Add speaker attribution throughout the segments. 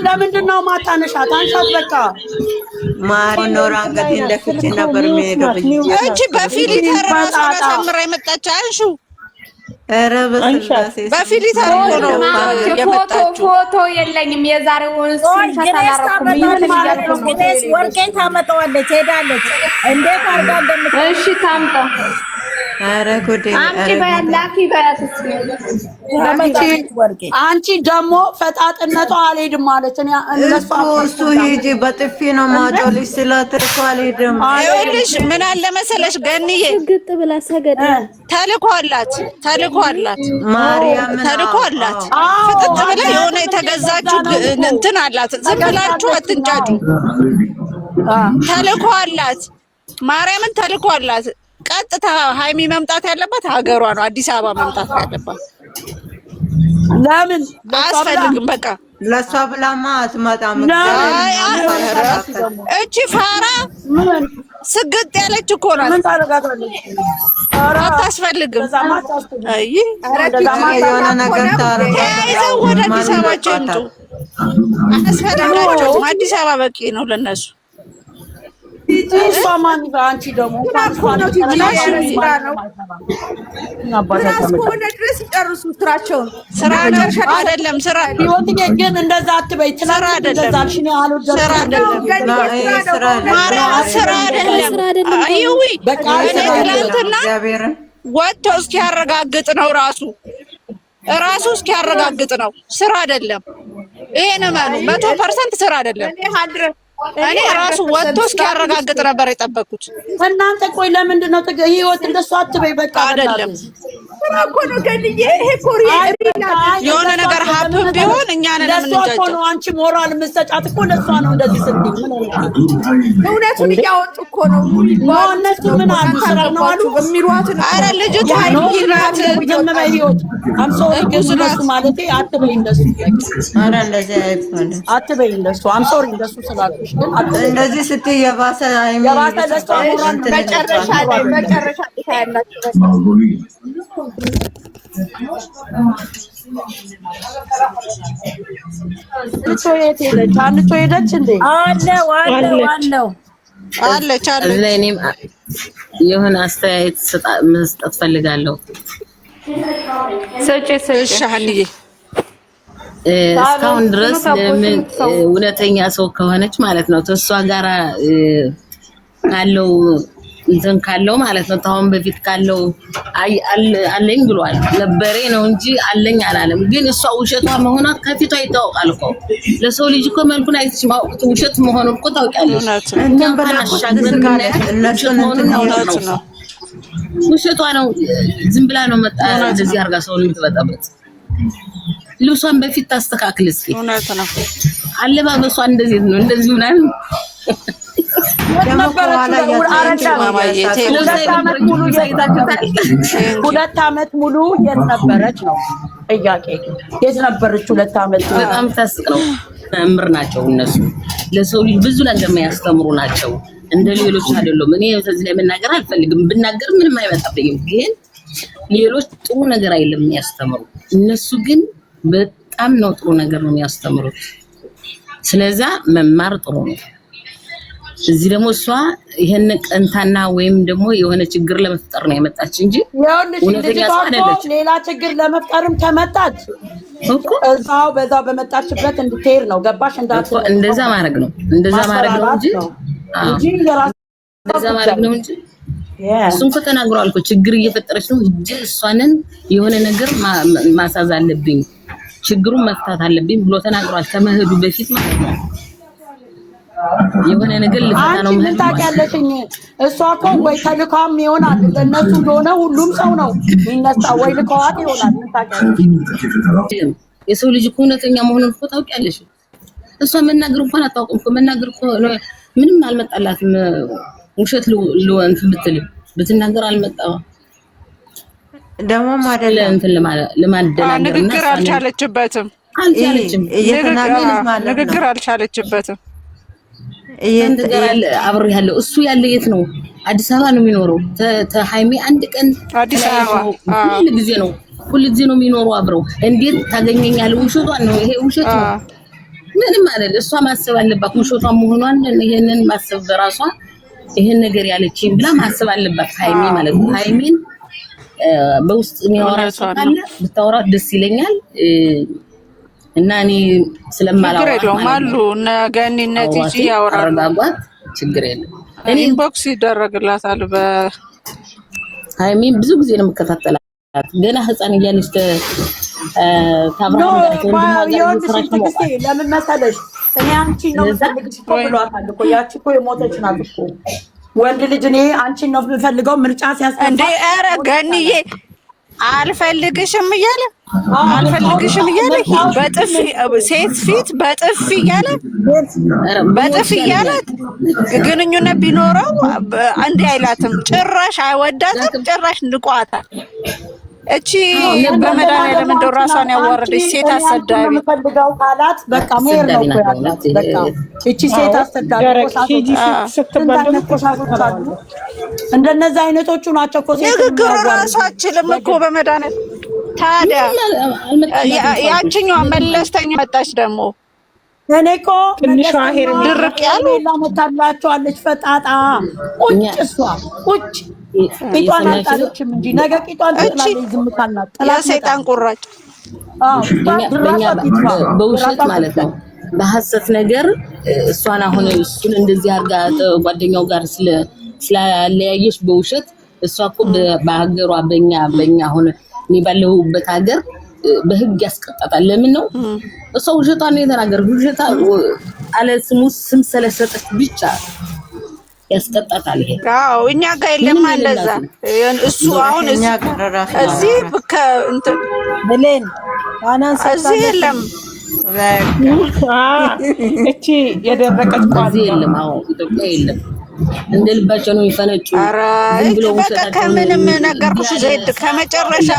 Speaker 1: ለምንድን ነው ማታነሻት? አንሻት በቃ
Speaker 2: ማሪ ኖር አንገት እንደፍቼ ነበር የሚሄደው።
Speaker 3: እቺ በፊሊተር ራሷ ተምራ የመጣች አንሹ።
Speaker 2: ኧረ
Speaker 3: በፊሊተር ነው የመጣችው።
Speaker 4: ፎቶ የለኝም የዛሬውን
Speaker 5: ወርቄን ታመጣዋለች ሄዳለች። እንዴት አርጋ
Speaker 4: እሺ ታምጣ።
Speaker 2: ኧረ ጉዴ
Speaker 1: አንቺ ደግሞ ፈጣጥነቷ አልሄድም ማለት
Speaker 2: እሱ ሂጂ በጥፊ ነው ማጮልሽ ስላትርኩ አልሄድም።
Speaker 3: ይኸውልሽ ምን አለ መሰለሽ ገንዬ
Speaker 5: ግጥ ብላ ሰገደ
Speaker 3: ተልኮ አላት
Speaker 2: ማርያም
Speaker 3: ተልኮ አላት። ፍጥጥ ብላ የሆነ የተገዛችው እንትን አላት። ዝም ብላችሁ አትንጫጩ። ተልኮ አላት ማርያምን ተልኮ አላት። ቀጥታ ሃይሚ መምጣት ያለባት ሀገሯ ነው። አዲስ አበባ መምጣት ያለባት
Speaker 1: ለምን
Speaker 3: አያስፈልግም። በቃ
Speaker 2: ለሷ ብላማ አትመጣም።
Speaker 3: እቺ ፋራ ስግጥ ያለች እኮ ናት።
Speaker 1: ምን ታረጋታለች?
Speaker 3: አታስፈልግም። አይ
Speaker 2: የሆነ ነገር
Speaker 3: ተያይዘው ወደ አዲስ አበባ ቸምጡ። አያስፈልጋቸውም። አዲስ አበባ በቂ ነው ለነሱ።
Speaker 1: ማን አንቺ ደግሞ
Speaker 3: ስራ አይደለም ስራ
Speaker 1: ግን እንደዛ አትበይ።
Speaker 3: ስራ አይደለም አይዊ ትናንትና ወጥቶ እስኪያረጋግጥ ነው ራሱ እስኪያረጋግጥ ነው። ስራ አይደለም። ይሄን ማኑ 100% ስራ አይደለም። እኔ ራሱ ወጥቶ እስኪያረጋግጥ ነበር የጠበኩት።
Speaker 1: እናንተ ቆይ ለምንድን ነው ህይወት እንደሱ አትበይ። በቃ
Speaker 3: አይደለም የሆነ ነገር ሀብብ ቢሆን እኛ ነን የምንጃጀው
Speaker 1: ነው። አንቺ ሞራል የምትሰጫት እኮ ለሷ ነው እንደዚህ ስትይ።
Speaker 3: እውነቱን እያወጡ እኮ ነው።
Speaker 1: እነሱ ምን አሉ? ስራ ነው አሉ የሚሏት።
Speaker 3: ኧረ ልጅቷ ይናት
Speaker 1: ጀመረ ህይወት አምሶሪ ግዝናስ ማለት አትበይ እንደሱ።
Speaker 2: ኧረ እንደዚህ አይባልም።
Speaker 1: አትበይ እንደሱ አምሶሪ እንደሱ ስላልኩሽ ግን
Speaker 2: እንደዚህ ስትይ የባሰ
Speaker 1: ለሷ ሞራል
Speaker 3: መጨረሻ ታያላችሁ።
Speaker 1: አንቺ ሄደች እንዴ?
Speaker 3: አለች
Speaker 6: እኔም የሆነ አስተያየት መስጠት ፈልጋለሁ።
Speaker 3: እሺ ሀንዬ
Speaker 6: እስካሁን ድረስ ለምን እውነተኛ ሰው ከሆነች ማለት ነው ተሷ ጋራ ካለው እንትን ካለው ማለት ነው ታውን በፊት ካለው አለኝ ብሏል ነበሬ ነው እንጂ አለኝ አላለም። ግን እሷ ውሸቷ መሆኗ ከፊቷ ይታወቃል እኮ ለሰው ልጅ እኮ መልኩን አይተሽ ማውቀት ውሸት መሆኑን እኮ ታውቂያለሽ።
Speaker 2: እንትን ብላሻገር ካለ እነሱን እንትን ነው
Speaker 6: ውሸቷ ነው። ዝም ብላ ነው መጣ እንደዚህ አርጋ ሰው ልትበጣበት። ልብሷን በፊት ታስተካክል እስኪ።
Speaker 3: እውነት ነው።
Speaker 6: አለባበሷ እንደዚህ ነው እንደዚህ ምናምን
Speaker 1: ሁለት ዓመት ሙሉ የት ነበረች ነው ጥያቄ። የት ነበረች 2 ዓመት?
Speaker 6: በጣም ታስቅ ነው። መምህር ናቸው እነሱ። ለሰው ልጅ ብዙ ነገር የሚያስተምሩ ናቸው። እንደ ሌሎች አይደሉም። እኔ ስለዚህ ላይ መናገር አልፈልግም። ብናገር ምንም አይመጣብኝም። ግን ሌሎች ጥሩ ነገር አይደለም የሚያስተምሩ። እነሱ ግን በጣም ነው ጥሩ ነገር ነው የሚያስተምሩት። ስለዛ መማር ጥሩ ነው። እዚህ ደግሞ እሷ ይሄን ቀንታና ወይም ደግሞ የሆነ ችግር ለመፍጠር ነው የመጣች እንጂ
Speaker 1: እውነተኛ ሰው አይደለች። ሌላ ችግር ለመፍጠርም ከመጣች እኮ እዛው በዛው በመጣችበት እንድትሄድ ነው። ገባሽ?
Speaker 6: እንደዛ ማድረግ ነው እንጂ እንደዛ ማድረግ ነው እንጂ እሱን እኮ ተናግሯል እኮ ችግር እየፈጠረች ነው እንጂ እሷንን የሆነ ነገር ማሳዝ አለብኝ ችግሩን መፍታት አለብኝ ብሎ ተናግሯል ከመሄዱ በፊት ማለት ነው። የሆነ ነገር ልፈታ ነው ማለት ነው።
Speaker 1: ታውቂያለሽኝ እሷ እኮ ወይ ተልካም ይሆናል ለነሱ እንደሆነ ሁሉም ሰው ነው የሚነሳ ወይ ልከዋት ይሆናል። ታውቂያለሽ
Speaker 6: የሰው ልጅ እውነተኛ መሆኑን እኮ ታውቂያለሽ። እሷ መናገር እንኳን አታውቅም እኮ መናገር እኮ ምንም አልመጣላትም። ውሸት እንትን ብትናገር አልመጣም።
Speaker 2: ደግሞ ማደለ
Speaker 6: እንትን ለማደናገርና
Speaker 3: ንግግር አልቻለችበትም።
Speaker 6: አልቻለችም።
Speaker 3: ንግግር አልቻለችበትም።
Speaker 6: ተንተገራል አብሮ ያለው እሱ ያለ የት ነው? አዲስ አበባ ነው የሚኖረው። ተሃይሚ አንድ ቀን
Speaker 3: አዲስ አበባ
Speaker 6: ሁሉ ጊዜ ነው የሚኖረው አብረው። እንዴት ታገኘኛለህ? ውሸቷን ነው ይሄ ውሸት ነው። ምንም ማለት እሷ ማሰብ አለባት ውሸቷን መሆኗን። ይሄንን ማሰብ በራሷ ይሄን ነገር ያለችኝ ብላ ማሰብ አለባት ሃይሚ ማለት ነው። ሃይሚን በውስጥ የሚያወራ ሰው ካለ ብታወራ ደስ ይለኛል። እና እኔ ስለማላወራ
Speaker 3: አሉ እነ ገኒነት ይጂ ያወራሉ።
Speaker 6: አረጋጓት ችግር የለም።
Speaker 3: እኔ ኢንቦክስ ይደረግላታል።
Speaker 6: ሃይሚን ብዙ ጊዜ ነው የምከታተላት ገና ህፃን እያለች ታብራም ጋር
Speaker 1: ለምን መሰለሽ እኔ አንቺን ነው የምፈልግሽ እኮ ብሏታል እኮ። ያቺ እኮ የሞተች ናት እኮ ወንድ ልጅ። እኔ አንቺን ነው የምፈልገው ምርጫ ሲያስፈልግ
Speaker 3: እንዴ ኧረ ገኒዬ አልፈልግሽም እያለ በጥፊ ሴት ፊት በጥፊ እያለ ግንኙነት ቢኖረው እንዲህ አይላትም። ጭራሽ አይወዳትም። ጭራሽ ንቋታል። እቺ በመድኃኒዓለም እንደው ራሷን ያዋረደች ሴት አሰዳቢ
Speaker 1: የምፈልገው ካላት በቃ ሜር ነው እኮ ያላት። በቃ እቺ ሴት አሰዳቢ እንደነዚህ አይነቶቹ ናቸው እኮ ሴት
Speaker 3: ንግግር ራሷ አችልም እኮ በመድኃኒዓለም። ታዲያ ያችኛዋ መለስተኛ መጣች ደግሞ።
Speaker 1: እኔ እኮ
Speaker 3: ትንሿ ሄር ድርቅ ያሉ
Speaker 1: መታላቸዋለች ፈጣጣ ቁጭ እሷ ቁጭ ቂጧን አልጣለችም እንጂ ነገ ቂጧን ትጥላለች። ዝም ካላት
Speaker 3: የሰይጣን ቁራጭ
Speaker 6: በውሸት ማለት ነው በሐሰት ነገር እሷን አሁን እሱን እንደዚህ አድርጋ ጓደኛው ጋር ስላለያየሽ በውሸት እሷ እኮ በሀገሯ በእኛ አሁን እኔ ባለሁበት ሀገር በህግ ያስቀጣታል። ለምን ነው እሷ ውሸቷን ነው የተናገረችው። ውሸታ አለ ስም ስለሰጠች ብቻ ያስቀጣታል። ይሄ
Speaker 3: አዎ እኛ ጋር የለም እንደዛ። እሱ አሁን እዚህ እንትን
Speaker 5: ብሌን አናንሳ
Speaker 3: እዚህ የለም።
Speaker 7: እቺ የደረቀች ቋዚ
Speaker 6: የለም። አዎ ኢትዮጵያ የለም። እንደ ልባቸው ነው የሚፈነጩ።
Speaker 3: በቃ ከምንም ነገርኩሽ ዘይድ ከመጨረሻ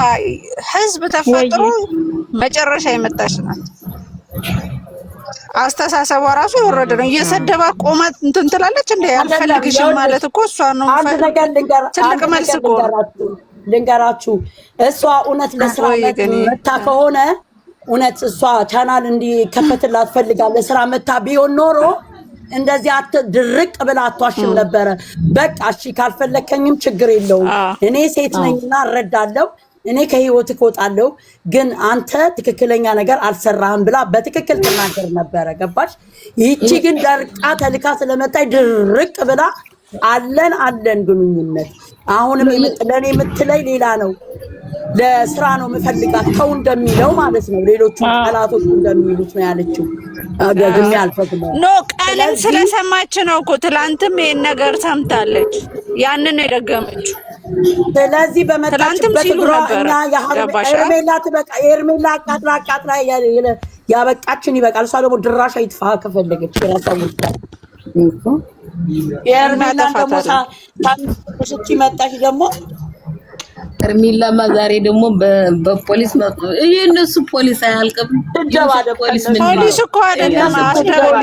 Speaker 3: ህዝብ ተፈጥሮ መጨረሻ የመጣች ናት። አስተሳሰቧ ራሱ የወረደ ነው። እየሰደባ ቆማ እንትን ትላለች። እንደ አልፈልግሽም ማለት እኮ እሷ ነው። ትልቅ መልስ እኮ
Speaker 1: ልንገራችሁ። እሷ እውነት ለስራ መታ ከሆነ እውነት እሷ ቻናል እንዲከፈትላት ፈልጋ ለስራ መታ ቢሆን ኖሮ እንደዚህ ድርቅ ብላ አትዋሽም ነበረ። በቃ እሺ ካልፈለከኝም ችግር የለውም እኔ ሴት ነኝና እረዳለሁ፣ እኔ ከህይወት እወጣለሁ፣ ግን አንተ ትክክለኛ ነገር አልሰራህም ብላ በትክክል ተናገር ነበረ። ገባሽ? ይቺ ግን ደርቃ ተልካ ስለመጣይ ድርቅ ብላ አለን ግንኙነት አሁንም ለኔ የምትለይ ሌላ ነው። ለስራ ነው የምፈልጋት ተው እንደሚለው ማለት ነው። ሌሎቹ ቃላቶች እንደሚሉት ነው ያለችው። አገግም ያልፈግም
Speaker 3: ቀንም ስለሰማች ነው እኮ ትላንትም ይሄን ነገር ሰምታለች። ያንን ነው የደገመችው።
Speaker 1: ስለዚህ በመጣችበት ግሯና የሄርሜላ ትበቃ የሄርሜላ አቃጥላ ያበቃችን ይበቃል። እሷ ደግሞ ድራሻ ይጥፋ ከፈለገች የራሷ ጉዳይ እኮ። የሄርሜላ ደግሞ ታንስቺ መጣሽ ደግሞ
Speaker 6: ሄርሜላማ ዛሬ ደግሞ በፖሊስ መጡ። የእነሱ ፖሊስ አያልቅም።
Speaker 3: ፖሊስ እኮ አይደለም አስደረው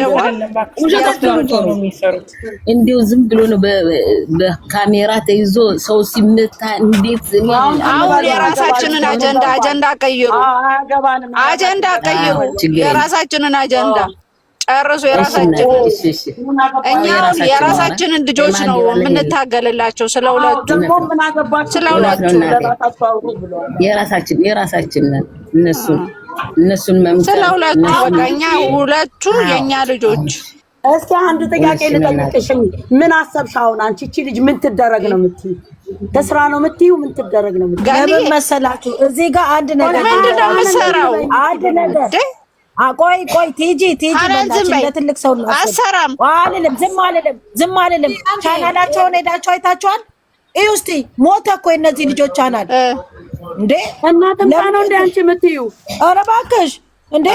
Speaker 6: እንዲው ዝም ብሎ ነው በካሜራ ተይዞ ሰው ሲመታ እንዴት
Speaker 3: አሁን የራሳችንን አጀንዳ ቀይሩ። የራሳችንን አጀንዳ ጨርሶ የራሳችን እኛ የራሳችንን ልጆች ነው የምንታገልላቸው። ስለሁለቱ
Speaker 6: የራሳችን እነሱን መምሰል
Speaker 3: ስለሁለቱ በቃ እኛ ሁለቱ የኛ ልጆች።
Speaker 1: እስኪ አንድ ጥያቄ ልጠይቅሽ። ምን አሰብሽ አሁን አንቺ? እቺ ልጅ ምን ትደረግ ነው የምትይው? ተስራ ነው የምትይው? ምን ትደረግ ነው የምትይው?
Speaker 5: ለምን መሰላችሁ? እዚህ ጋር አንድ ነገር
Speaker 3: ምንድን ነው የምትሰራው?
Speaker 5: አንድ ነገር ቆይ ቲጂ ለትልቅ ሰው ነው
Speaker 3: አሰራም
Speaker 5: አልልም። ዝም አልልም። ቻናላቸውን ሄዳችሁ አይታችኋል? እዩ እስቲ። ሞተ እኮ የእነዚህ ልጆች ቻናል እንዴ!
Speaker 1: እናንተም ነው እንደ አንቺ የምትይው?
Speaker 5: ኧረ እባክሽ እንዴ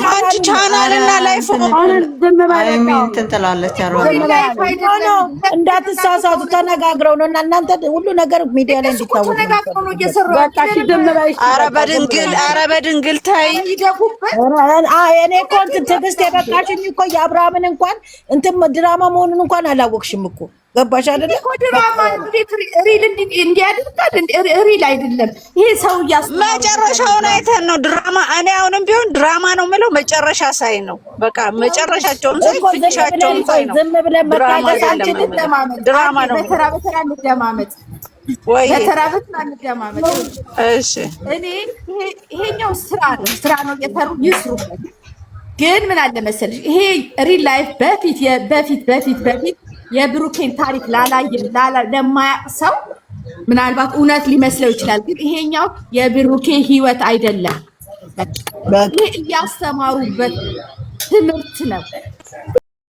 Speaker 3: አንቺ ቻናልና ላይፍ
Speaker 2: ትላለች።
Speaker 5: እንዳትሳሳቱ ተነጋግረው ነው እና እናንተ ሁሉ ነገር ሚዲያ ላይ እንዲታወቅ
Speaker 3: ኧረ በድንግል ታይ
Speaker 5: እኔ እኮ እንትን ትዕግስት የበቃሽኝ እኮ የአብርሃምን እንኳን እንትን ድራማ መሆኑን እንኳን አላወቅሽም እኮ ገባሽ አይደለ?
Speaker 4: ድራማ ሪል እንዲያደርጋል ሪል አይደለም ይሄ ሰው
Speaker 3: መጨረሻውን አይተን ነው ድራማ። እኔ አሁንም ቢሆን ድራማ ነው የምለው መጨረሻ ሳይ ነው። በቃ መጨረሻቸውን ሳይ ፍቻቸውን ሳይ ነው።
Speaker 5: ዝም ብለን መታገስ አንችልም።
Speaker 3: ድራማ ነው።
Speaker 4: በተራ እንደማመጥ
Speaker 3: ወይ
Speaker 4: በተራ እንደማመጥ።
Speaker 3: እሺ
Speaker 4: እኔ ይሄኛው ስራ ነው የፈሩ ይስሩበት። ግን ምን አለ መሰለሽ ይሄ ሪል ላይፍ በፊት የብሩኬን ታሪክ ለማያውቅ ሰው ምናልባት እውነት ሊመስለው ይችላል። ግን ይሄኛው የብሩኬ ህይወት አይደለም። ይሄ እያስተማሩበት ትምህርት ነው።